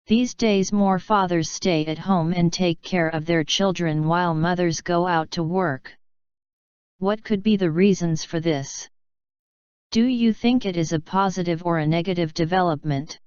These days more fathers stay at home and take care of their children while mothers go out to work. What could be the reasons for this? Do you think it is a positive or a negative development?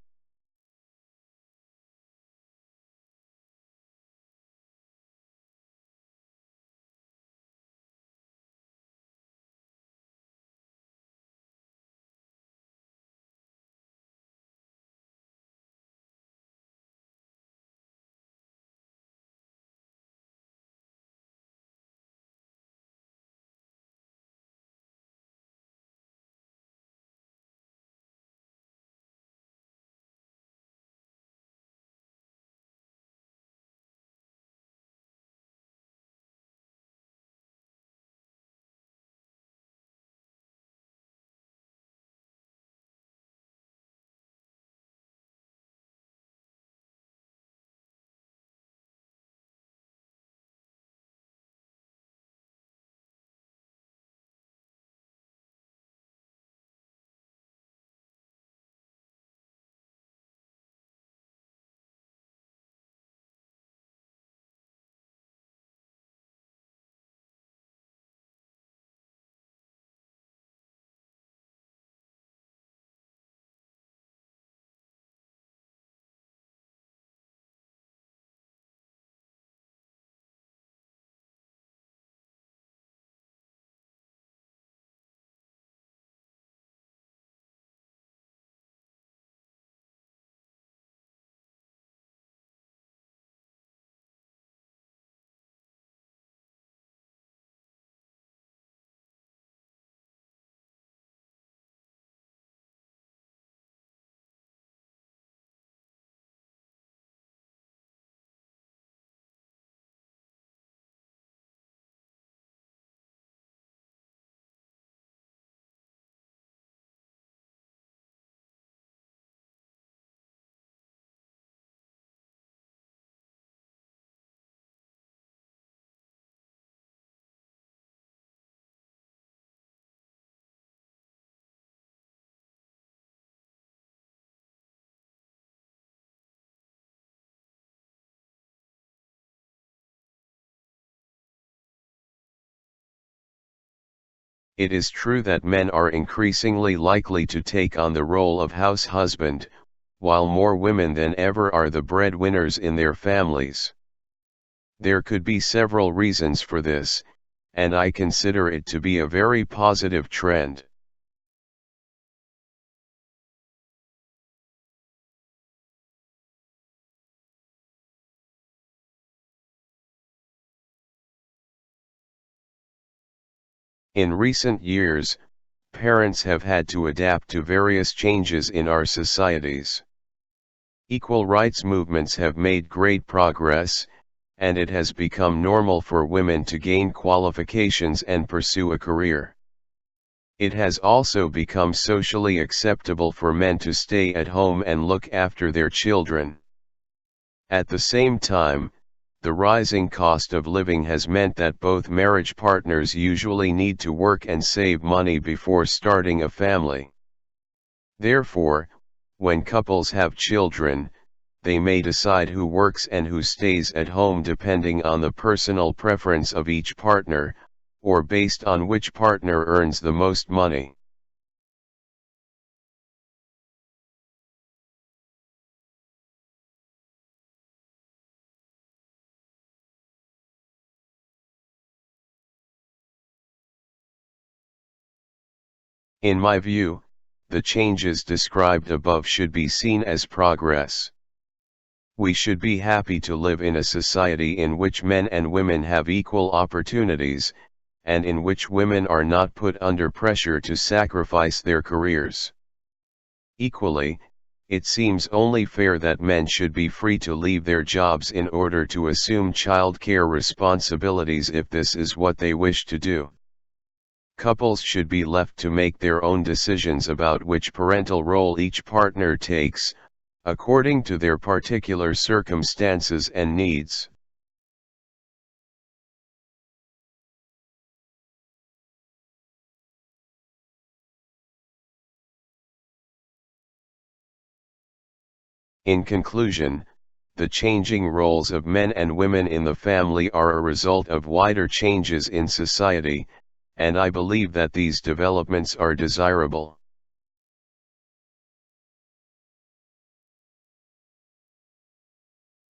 It is true that men are increasingly likely to take on the role of house husband, while more women than ever are the breadwinners in their families. There could be several reasons for this, and I consider it to be a very positive trend. In recent years, parents have had to adapt to various changes in our societies. Equal rights movements have made great progress, and it has become normal for women to gain qualifications and pursue a career. It has also become socially acceptable for men to stay at home and look after their children. At the same time, the rising cost of living has meant that both marriage partners usually need to work and save money before starting a family. Therefore, when couples have children, they may decide who works and who stays at home depending on the personal preference of each partner, or based on which partner earns the most money. In my view, the changes described above should be seen as progress. We should be happy to live in a society in which men and women have equal opportunities, and in which women are not put under pressure to sacrifice their careers. Equally, it seems only fair that men should be free to leave their jobs in order to assume childcare responsibilities if this is what they wish to do. Couples should be left to make their own decisions about which parental role each partner takes, according to their particular circumstances and needs. In conclusion, the changing roles of men and women in the family are a result of wider changes in society, and I believe that these developments are desirable.